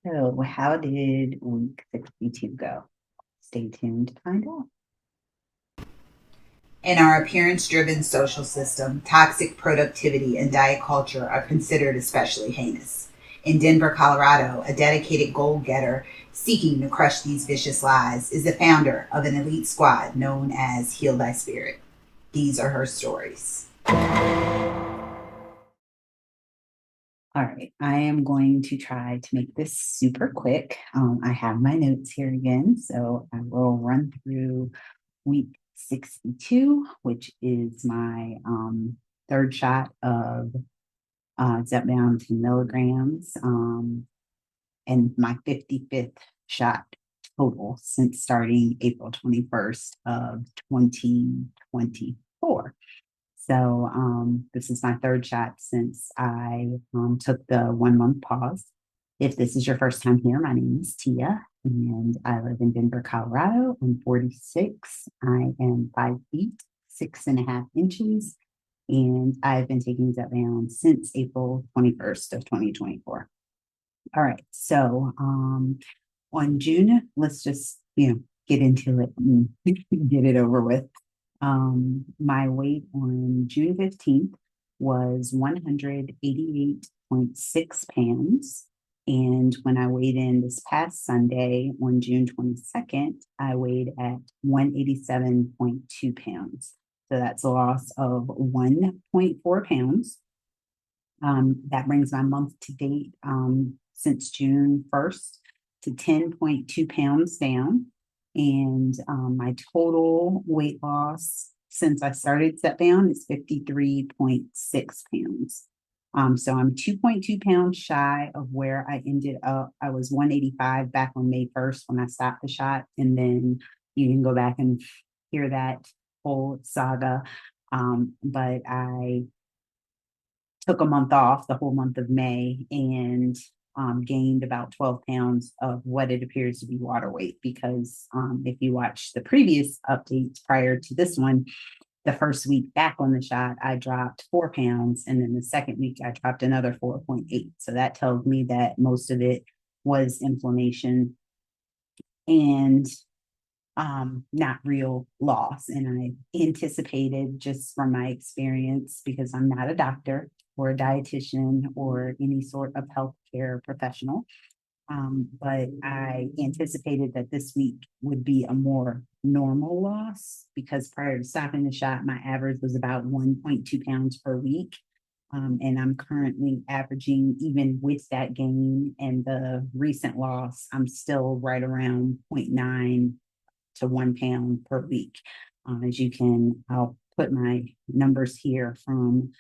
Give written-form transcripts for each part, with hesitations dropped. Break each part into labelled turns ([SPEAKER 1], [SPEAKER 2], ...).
[SPEAKER 1] So, how did week 62 go? Stay tuned to find out.
[SPEAKER 2] In our appearance driven social system, toxic productivity and diet culture are considered especially heinous. In Denver, Colorado, a dedicated goal getter seeking to crush these vicious lies is the founder of an elite squad known as Heal Thy Spirit. These are her stories.
[SPEAKER 1] All right, I am going to try to make this super quick. I have my notes here again, so I will run through week 62, which is my third shot of Zepbound 10 milligrams, and my 55th shot total since starting April 21st of 2024. So this is my third shot since I took the 1 month pause. If this is your first time here, my name is Tia, and I live in Denver, Colorado. I'm 46. I am 5 feet, 6.5 inches, and I've been taking Zepbound since April 21st of 2024. All right, so on June, let's just get into it and get it over with. My weight on June 15th was 188.6 pounds. And when I weighed in this past Sunday on June 22nd, I weighed at 187.2 pounds. So that's a loss of 1.4 pounds. That brings my month to date since June 1st to 10.2 pounds down. And my total weight loss since I started Zepbound is 53.6 pounds. So I'm 2.2 pounds shy of where I ended up. I was 185 back on May 1st when I stopped the shot. And then you can go back and hear that whole saga. But I took a month off, the whole month of May, and gained about 12 pounds of what it appears to be water weight. Because if you watch the previous updates prior to this one, the first week back on the shot, I dropped 4 pounds. And then the second week, I dropped another 4.8. So that tells me that most of it was inflammation and not real loss. And I anticipated, just from my experience, because I'm not a doctor or a dietitian or any sort of healthcare professional, but I anticipated that this week would be a more normal loss, because prior to stopping the shot, my average was about 1.2 pounds per week. And I'm currently averaging, even with that gain and the recent loss, I'm still right around 0.9 to 1 pound per week. I'll put my numbers here from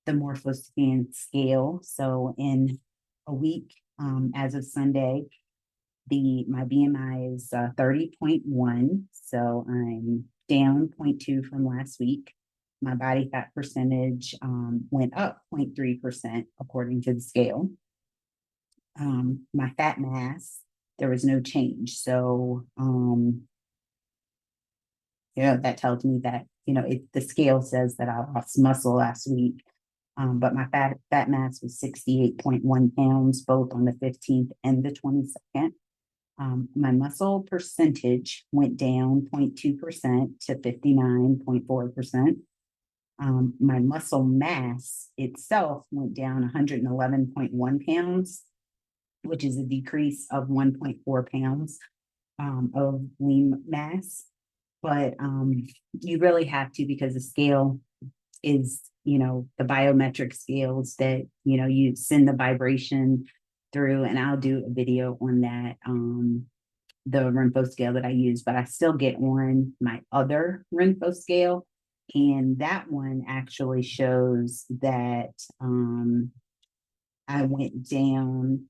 [SPEAKER 1] the Morphoscan scale. So in a week, as of Sunday, the my BMI is 30.1. So I'm down zero point 0.2 from last week. My body fat percentage went up 0.3% according to the scale. My fat mass, there was no change. So that tells me that, the scale says that I lost muscle last week. But my fat mass was 68.1 pounds, both on the 15th and the 22nd. My muscle percentage went down 0.2% to 59.4%. My muscle mass itself went down 111.1 pounds, which is a decrease of 1.4 pounds of lean mass. But you really have to, because the scale is, the biometric scales that, you send the vibration through, and I'll do a video on that, the Renfo scale that I use, but I still get on my other Renfo scale. And that one actually shows that I went down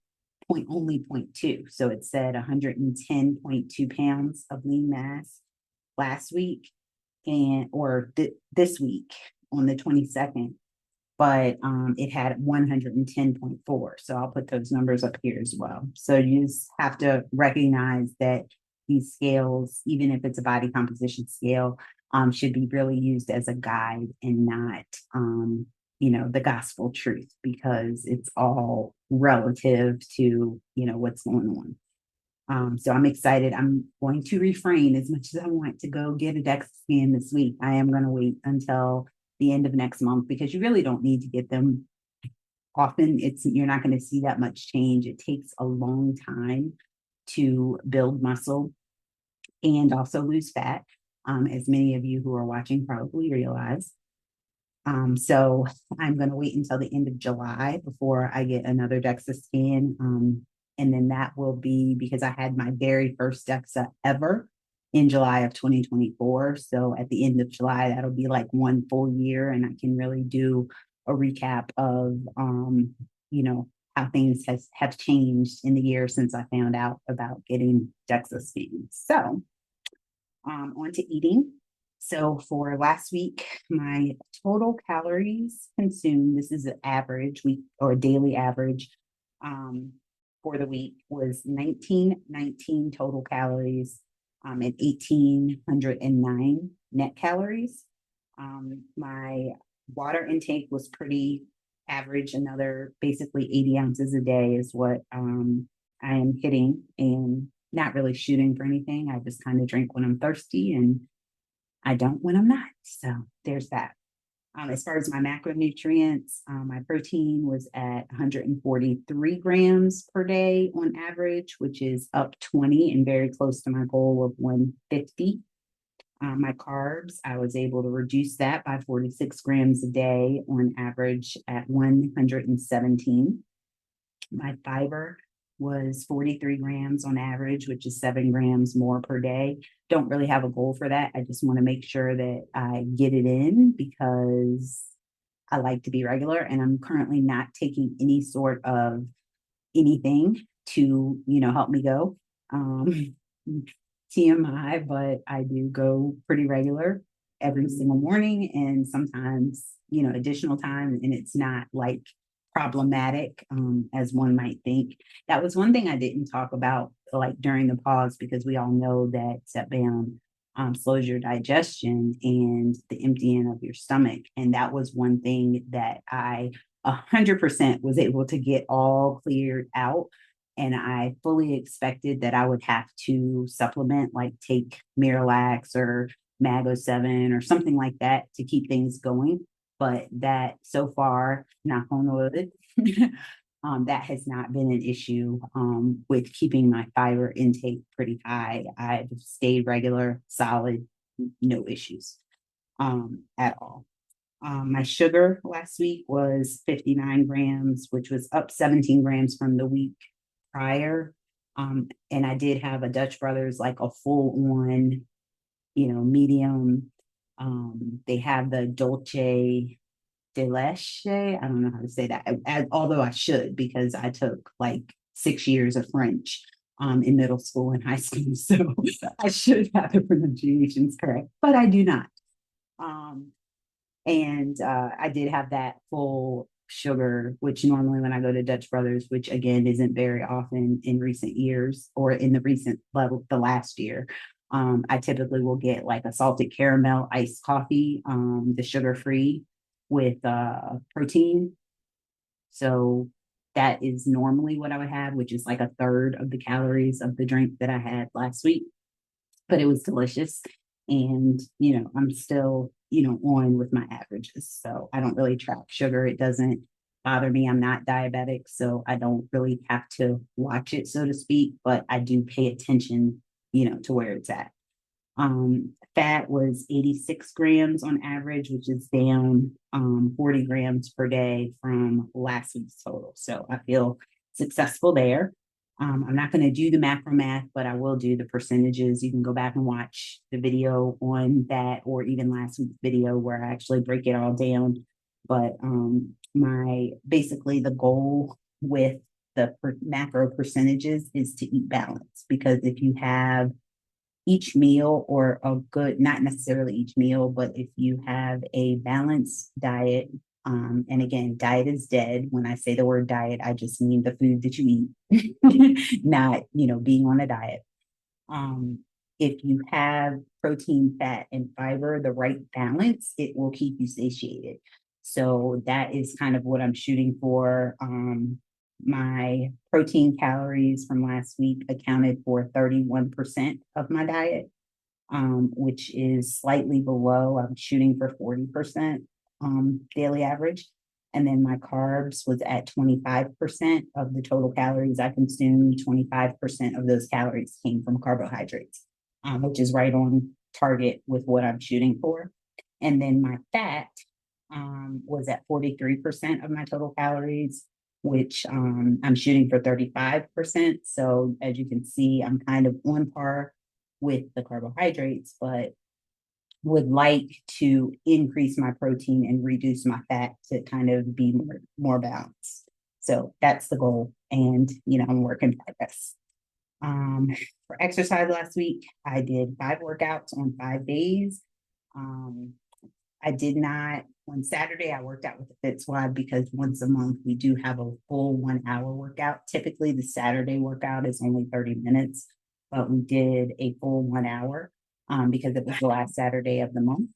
[SPEAKER 1] only 0.2. So it said 110.2 pounds of lean mass last week, or this week on the 22nd, but it had 110.4. So I'll put those numbers up here as well. So you just have to recognize that these scales, even if it's a body composition scale, should be really used as a guide and not the gospel truth, because it's all relative to, what's going on. So I'm excited. I'm going to refrain as much as I want to go get a DEXA scan this week. I am going to wait until the end of next month because you really don't need to get them often. You're not going to see that much change. It takes a long time to build muscle and also lose fat, as many of you who are watching probably realize. So I'm going to wait until the end of July before I get another DEXA scan. And then that will be because I had my very first DEXA ever in July of 2024. So at the end of July, that'll be like one full year, and I can really do a recap of, how things have changed in the year since I found out about getting DEXA scans. So on to eating. So for last week, my total calories consumed, this is an average week or a daily average, for the week was 1919 total calories, and 1,809 net calories. My water intake was pretty average. Another basically 80 ounces a day is what I am hitting, and not really shooting for anything. I just kind of drink when I'm thirsty and I don't when I'm not. So there's that. As far as my macronutrients, my protein was at 143 grams per day on average, which is up 20 and very close to my goal of 150. My carbs, I was able to reduce that by 46 grams a day on average at 117. My fiber was 43 grams on average, which is 7 grams more per day. Don't really have a goal for that. I just want to make sure that I get it in because I like to be regular, and I'm currently not taking any sort of anything to, help me go. TMI, but I do go pretty regular every single morning, and sometimes, additional time, and it's not like problematic, as one might think. That was one thing I didn't talk about like during the pause, because we all know that Zepbound slows your digestion and the emptying of your stomach. And that was one thing that I 100% was able to get all cleared out. And I fully expected that I would have to supplement, like take Miralax or Mago 7 or something like that to keep things going. But that so far, knock on wood, that has not been an issue with keeping my fiber intake pretty high. I've stayed regular, solid, no issues at all. My sugar last week was 59 grams, which was up 17 grams from the week prior. And I did have a Dutch Brothers, like a full on, medium. They have the Dolce de Leche. I don't know how to say that, although I should, because I took like 6 years of French in middle school and high school. So I should have the pronunciations correct, but I do not. And I did have that full sugar, which normally when I go to Dutch Brothers, which again isn't very often in recent years or in the recent level, the last year, I typically will get like a salted caramel iced coffee, the sugar free with protein. So that is normally what I would have, which is like a third of the calories of the drink that I had last week. But it was delicious. And, I'm still, on with my averages. So I don't really track sugar. It doesn't bother me. I'm not diabetic, so I don't really have to watch it, so to speak, but I do pay attention, to where it's at. Fat was 86 grams on average, which is down 40 grams per day from last week's total. So I feel successful there. I'm not going to do the macro math, but I will do the percentages. You can go back and watch the video on that, or even last week's video where I actually break it all down. But basically the goal with the macro percentages is to eat balance, because if you have each meal, or a good, not necessarily each meal, but if you have a balanced diet, and again, diet is dead. When I say the word diet, I just mean the food that you eat, not, being on a diet. If you have protein, fat, and fiber, the right balance, it will keep you satiated. So that is kind of what I'm shooting for. My protein calories from last week accounted for 31% of my diet, which is slightly below. I'm shooting for 40% daily average. And then my carbs was at 25% of the total calories I consumed. 25% of those calories came from carbohydrates, which is right on target with what I'm shooting for. And then my fat was at 43% of my total calories, which I'm shooting for 35%. So as you can see, I'm kind of on par with the carbohydrates, but would like to increase my protein and reduce my fat to kind of be more balanced. So that's the goal. And, I'm working progress. For exercise last week, I did 5 workouts on 5 days. I did not, on Saturday, I worked out with the Fit Squad because once a month we do have a full 1 hour workout. Typically, the Saturday workout is only 30 minutes, but we did a full 1 hour because it was the last Saturday of the month.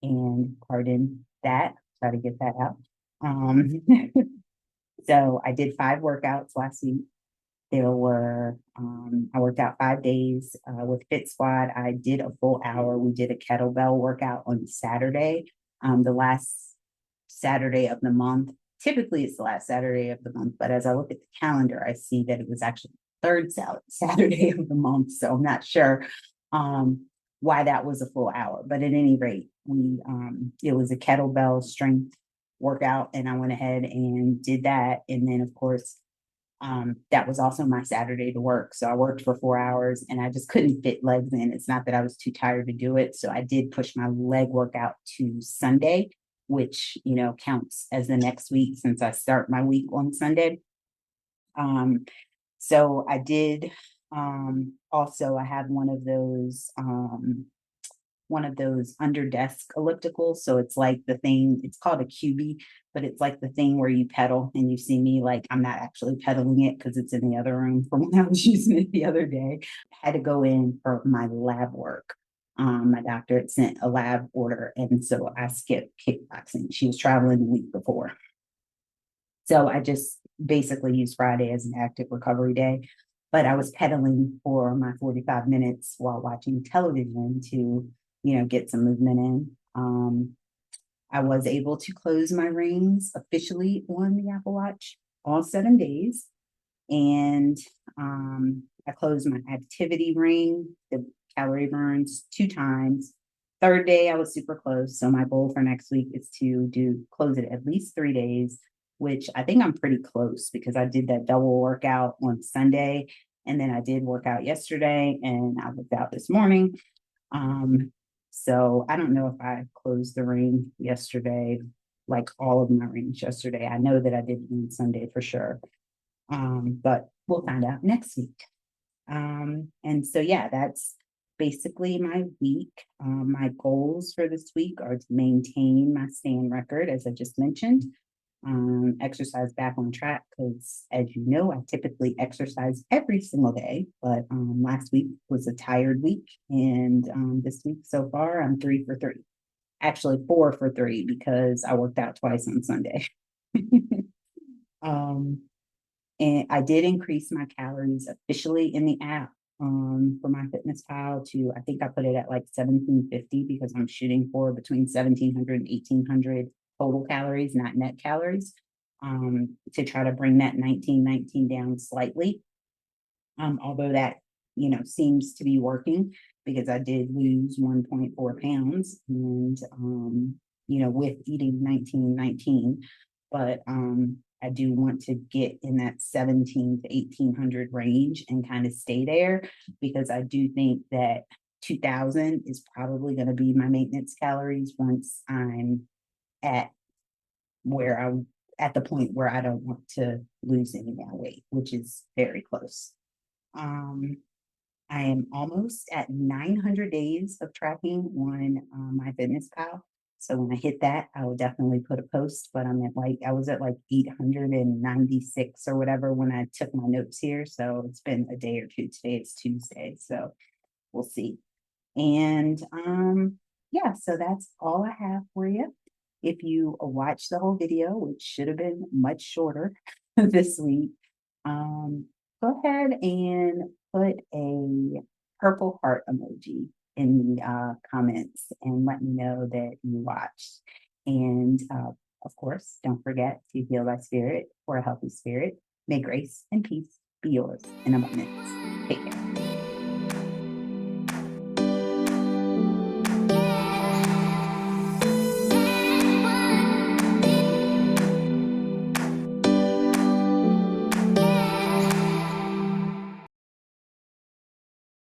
[SPEAKER 1] And pardon that, try to get that out. So I did 5 workouts last week. I worked out 5 days with Fit Squad. I did a full hour. We did a kettlebell workout on Saturday, the last Saturday of the month. Typically, it's the last Saturday of the month, but as I look at the calendar, I see that it was actually the third Saturday of the month. So I'm not sure why that was a full hour, but at any rate, it was a kettlebell strength workout, and I went ahead and did that. And then, of course, that was also my Saturday to work. So I worked for 4 hours and I just couldn't fit legs in. It's not that I was too tired to do it. So I did push my leg workout to Sunday, which, counts as the next week since I start my week on Sunday. So I did, also, I have one of those under desk ellipticals. So it's like the thing, it's called a QB, but it's like the thing where you pedal and you see me like I'm not actually pedaling it because it's in the other room from when I was using it the other day. I had to go in for my lab work. My doctor had sent a lab order, and so I skipped kickboxing. She was traveling the week before. So I just basically used Friday as an active recovery day. But I was pedaling for my 45 minutes while watching television to, get some movement in. I was able to close my rings officially on the Apple Watch all 7 days. And I closed my activity ring, the calorie burns 2 times. Third day, I was super close. So my goal for next week is to close it at least 3 days, which I think I'm pretty close because I did that double workout on Sunday. And then I did work out yesterday and I worked out this morning. So I don't know if I closed the ring yesterday, like all of my rings yesterday. I know that I did on Sunday for sure. But we'll find out next week. And so, yeah, that's basically my week. My goals for this week are to maintain my stand record, as I just mentioned, exercise back on track, because as you know, I typically exercise every single day, but last week was a tired week. And this week so far, I'm 3 for 3. Actually, 4 for 3 because I worked out twice on Sunday. um, and I did increase my calories officially in the app for my fitness pal to, I think I put it at like 1750 because I'm shooting for between 1700 and 1800 total calories, not net calories, to try to bring that 1919 down slightly. Although that, seems to be working because I did lose 1.4 pounds and, with eating 1919, but I do want to get in that 17 to 1800 range and kind of stay there because I do think that 2000 is probably going to be my maintenance calories once I'm at at the point where I don't want to lose any more weight, which is very close. I am almost at 900 days of tracking on my fitness pal. So when I hit that, I will definitely put a post, but I was at like 896 or whatever when I took my notes here. So it's been a day or two. Today it's Tuesday. So we'll see. And yeah, so that's all I have for you. If you watch the whole video, which should have been much shorter this week, go ahead and put a purple heart emoji in the comments and let me know that you watched. And of course, don't forget to heal thy spirit for a healthy spirit. May grace and peace be yours in abundance. Take care.